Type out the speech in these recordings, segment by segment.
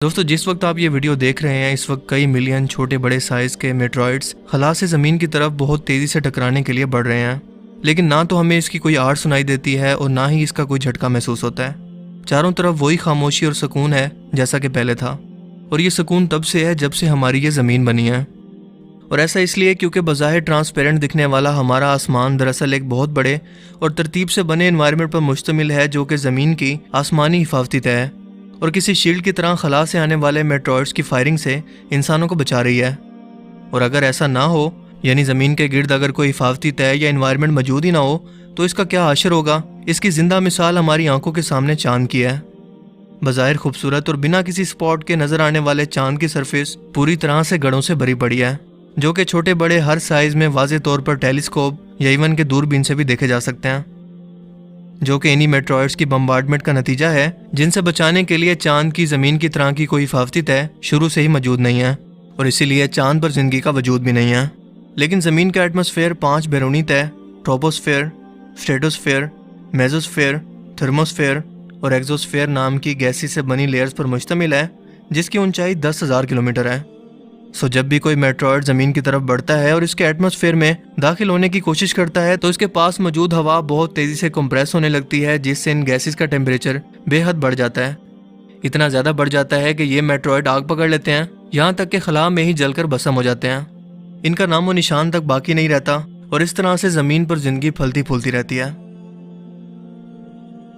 दोस्तों जिस वक्त आप ये वीडियो देख रहे हैं इस वक्त कई मिलियन छोटे बड़े साइज के मेट्रॉइड्स खला से ज़मीन की तरफ बहुत तेज़ी से टकराने के लिए बढ़ रहे हैं, लेकिन ना तो हमें इसकी कोई आवाज़ सुनाई देती है और ना ही इसका कोई झटका महसूस होता है। चारों तरफ वही खामोशी और सुकून है जैसा कि पहले था, और ये सुकून तब से है जब से हमारी ये ज़मीन बनी है। और ऐसा इसलिए क्योंकि बज़ाहिर ट्रांसपेरेंट दिखने वाला हमारा आसमान दरअसल एक बहुत बड़े और तरतीब से बने एनवायरनमेंट पर मुश्तमिल है जो कि ज़मीन की आसमानी हिफाजती तय है और किसी शील्ड की तरह खला से आने वाले मेट्रॉइड्स की फायरिंग से इंसानों को बचा रही है। और अगर ऐसा ना हो, यानी ज़मीन के गिर्द अगर कोई हिफाजती तय या एनवायरनमेंट मौजूद ही ना हो, तो इसका क्या असर होगा। इसकी ज़िंदा मिसाल हमारी आंखों के सामने चांद की है। बज़ाहिर खूबसूरत और बिना किसी स्पॉट के नज़र आने वाले चांद की सरफेस पूरी तरह से गड़ों से भरी पड़ी है, जो कि छोटे बड़े हर साइज़ में वाज़े तौर पर टेलीस्कोप या इवन के दूरबीन से भी देखे जा सकते हैं, जो कि इन्हीं मेट्रॉइड्स की बम्बार्डमेंट का नतीजा है, जिनसे बचाने के लिए चांद की ज़मीन की तरह की कोई हिफाजती तय शुरू से ही मौजूद नहीं है और इसीलिए चांद पर ज़िंदगी का वजूद भी नहीं है। लेकिन ज़मीन का एटमॉस्फेयर 5 बैरूनी तय ट्रोपोस्फेयर, स्ट्रेटोस्फेयर, मेसोस्फेयर, थर्मोस्फेयर और एक्सोस्फेयर नाम की गैसी से बनी लेयर्स पर मुश्तमिल है, जिसकी ऊंचाई 10,000 किलोमीटर है। सो जब भी कोई मेट्रॉइड ज़मीन की तरफ बढ़ता है और इसके एटमॉस्फेयर में दाखिल होने की कोशिश करता है तो इसके पास मौजूद हवा बहुत तेज़ी से कंप्रेस होने लगती है, जिससे इन गैसेस का टेम्परेचर बेहद बढ़ जाता है। इतना ज़्यादा बढ़ जाता है कि ये मेट्रॉइड आग पकड़ लेते हैं, यहाँ तक कि खला में ही जलकर भस्म हो जाते हैं। इनका नामो निशान तक बाकी नहीं रहता और इस तरह से ज़मीन पर ज़िंदगी फलती फूलती रहती है।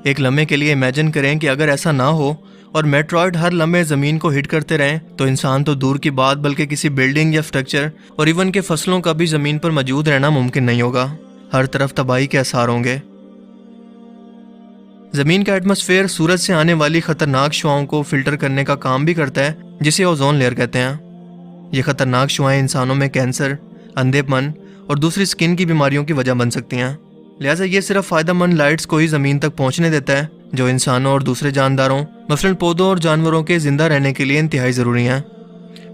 एक लम्हे के लिए इमेजिन करें कि अगर ऐसा ना हो और मेट्रॉइड हर लम्हे ज़मीन को हिट करते रहें तो इंसान तो दूर की बात बल्कि किसी बिल्डिंग या स्ट्रक्चर और इवन के फसलों का भी ज़मीन पर मौजूद रहना मुमकिन नहीं होगा। हर तरफ तबाही के आसार होंगे। ज़मीन का एटमॉस्फेयर सूरज से आने वाली ख़तरनाक शुआओं को फिल्टर करने का काम भी करता है, जिसे ओजोन लेयर कहते हैं। ये ख़तरनाक शुआएं इंसानों में कैंसर, अंधेपन और दूसरी स्किन की बीमारियों की वजह बन सकती हैं। लिहाजा ये सिर्फ फ़ायदेमंद लाइट्स को ही ज़मीन तक पहुँचने देता है, जो इंसानों और दूसरे जानदारों मसलन पौधों और जानवरों के ज़िंदा रहने के लिए इंतहाई ज़रूरी हैं।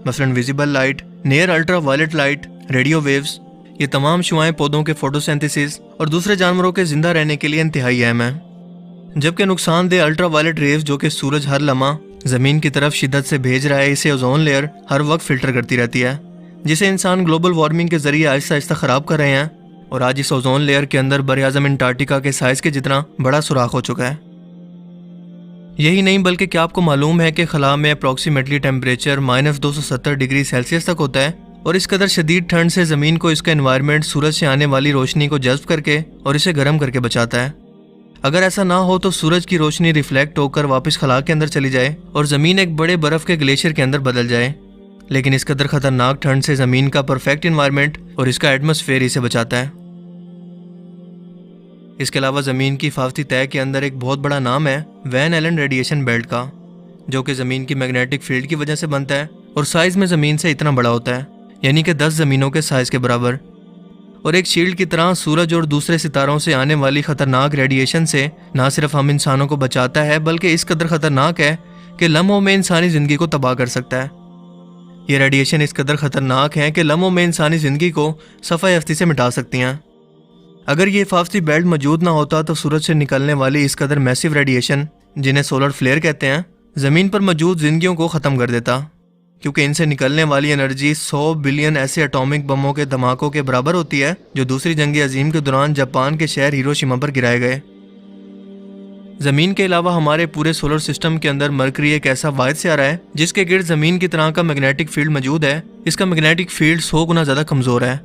मसलन visible light, near ultraviolet light, radio waves, ये तमाम शुआएं पौधों के फोटोसिंथेसिस और दूसरे जानवरों के ज़िंदा रहने के लिए इंतहाई अहम है। जबकि नुकसानदेह अल्ट्रा वायलेट रेव्स जो कि सूरज हर लम्हा ज़मीन की तरफ शिद्दत से भेज रहा है, इसे ओजोन लेयर हर वक्त फ़िल्टर करती रहती है, जिसे इंसान ग्लोबल वार्मिंग के ज़रिए आहिस्ता आहिस्ता ख़राब कर रहे हैं। और आज इस ओजोन लेयर के अंदर बर-ए-आज़म अंटार्कटिका के साइज़ के जितना बड़ा सुराख हो चुका है। यही नहीं बल्कि क्या आपको मालूम है कि खला में अप्रॉक्सीमेटली टेम्परेचर -270 डिग्री सेल्सियस तक होता है, और इस कदर शदीद ठंड से ज़मीन को इसका एनवायरनमेंट सूरज से आने वाली रोशनी को जज्ब करके और इसे गर्म करके बचाता है। अगर ऐसा ना हो तो सूरज की रोशनी रिफ्लेक्ट होकर वापस खला के अंदर चली जाए और ज़मीन एक बड़े बर्फ़ के ग्लेशियर के अंदर बदल जाए। लेकिन इस कदर ख़तरनाक ठंड से ज़मीन का परफेक्ट एनवायरनमेंट और इसका एटमॉस्फेयर इसे बचाता है। इसके अलावा ज़मीन की हिफाजती तय के अंदर एक बहुत बड़ा नाम है वैन एलन रेडिएशन बेल्ट का, जो कि ज़मीन की मैग्नेटिक फील्ड की वजह से बनता है और साइज़ में ज़मीन से इतना बड़ा होता है, यानी कि 10 ज़मीनों के साइज़ के बराबर। और एक शील्ड की तरह सूरज और दूसरे सितारों से आने वाली ख़तरनाक रेडिएशन से ना सिर्फ हम इंसानों को बचाता है, बल्कि इस कदर ख़तरनाक है कि लम्हों में इंसानी ज़िंदगी को तबाह कर सकता है। ये रेडिएशन इस कदर ख़तरनाक है कि लम्हों में इंसानी ज़िंदगी को सफ़ाई-हफ्ती से मिटा सकती हैं। अगर ये हिफाजती बेल्ट मौजूद ना होता तो सूरज से निकलने वाली इस कदर मैसिव रेडिएशन, जिन्हें सोलर फ्लेयर कहते हैं, ज़मीन पर मौजूद जिंदगियों को ख़त्म कर देता, क्योंकि इनसे निकलने वाली एनर्जी 100 बिलियन ऐसे एटॉमिक बमों के धमाकों के बराबर होती है जो दूसरी जंग अजीम के दौरान जापान के शहर हिरोशिमा पर गिराए गए। ज़मीन के अलावा हमारे पूरे सोलर सिस्टम के अंदर मरकरी एक ऐसा वाहिद सितारा है जिसके गिर्द ज़मीन की तरह का मैग्नेटिक फील्ड मौजूद है। इसका मैग्नेटिक फील्ड 100 गुना ज़्यादा कमज़ोर है।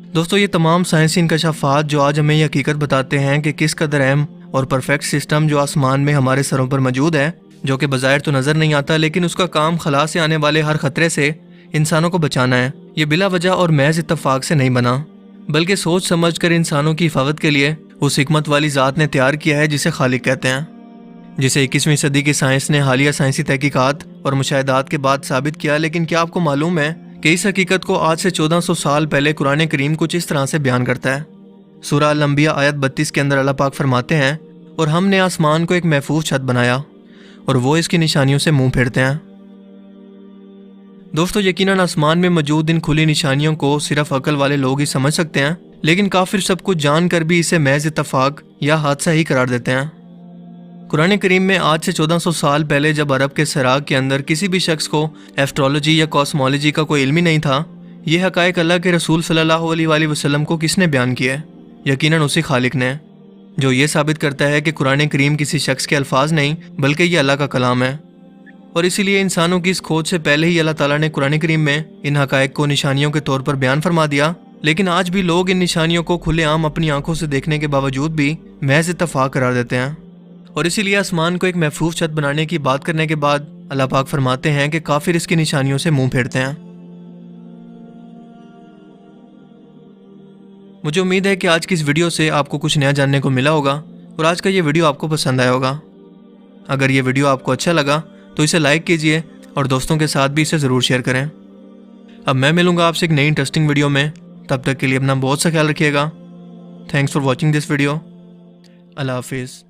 दोस्तों ये तमाम साइंसी इंकशाफात जो आज हमें ये हकीकत बताते हैं कि किस कदर अहम और परफेक्ट सिस्टम जो आसमान में हमारे सरों पर मौजूद है, जो कि बज़ाहिर तो नज़र नहीं आता, लेकिन उसका काम खला से आने वाले हर ख़तरे से इंसानों को बचाना है। ये बिला वजह और महज इत्तफाक से नहीं बना, बल्कि सोच समझ कर इंसानों की हिफाजत के लिए उस हिकमत वाली ज़ात ने तैयार किया है जिसे खालिक कहते हैं, जिसे 21वीं सदी की साइंस ने हालिया साइंसी तहकीकात और मुशाहिदात के बाद साबित किया। लेकिन क्या आपको मालूम है कि इस हकीकत को आज से 1400 साल पहले कुरान करीम कुछ इस तरह से बयान करता है। सूरह अल-अंबिया आयत 32 के अंदर अल्लाह पाक फरमाते हैं, और हमने आसमान को एक महफूज छत बनाया और वो इसकी निशानियों से मुंह फेरते हैं। दोस्तों यकीनन आसमान में मौजूद इन खुली निशानियों को सिर्फ अकल वाले लोग ही समझ सकते हैं, लेकिन काफिर सब कुछ जानकर भी इसे महज इत्तफाक या हादसा ही करार देते हैं। قرآن کریم میں آج سے 1400 سال پہلے جب عرب کے سراغ کے اندر کسی بھی شخص کو ایسٹرولوجی یا کاسمولوجی کا کوئی علم ہی نہیں تھا، یہ حقائق اللہ کے رسول صلی اللہ علیہ وآلہ وسلم کو کس نے بیان کیا ہے؟ یقیناً اسی خالق نے، جو یہ ثابت کرتا ہے کہ قرآن کریم کسی شخص کے الفاظ نہیں بلکہ یہ اللہ کا کلام ہے۔ اور اسی لیے انسانوں کی اس کھوج سے پہلے ہی اللہ تعالیٰ نے قرآن کریم میں ان حقائق کو نشانیوں کے طور پر بیان فرما دیا، لیکن آج بھی لوگ ان نشانیوں کو کھلے عام اپنی آنکھوں سے دیکھنے کے باوجود بھی محض اتفاق قرار دیتے ہیں۔ اور اسی لیے آسمان کو ایک محفوظ چھت بنانے کی بات کرنے کے بعد اللہ پاک فرماتے ہیں کہ کافر اس کی نشانیوں سے منہ پھیرتے ہیں۔ مجھے امید ہے کہ آج کی اس ویڈیو سے آپ کو کچھ نیا جاننے کو ملا ہوگا اور آج کا یہ ویڈیو آپ کو پسند آیا ہوگا۔ اگر یہ ویڈیو آپ کو اچھا لگا تو اسے لائک کیجئے اور دوستوں کے ساتھ بھی اسے ضرور شیئر کریں۔ اب میں ملوں گا آپ سے ایک نئی انٹرسٹنگ ویڈیو میں، تب تک کے لیے اپنا بہت سا خیال رکھیے گا۔ Thanks for watching this video. اللہ حافظ۔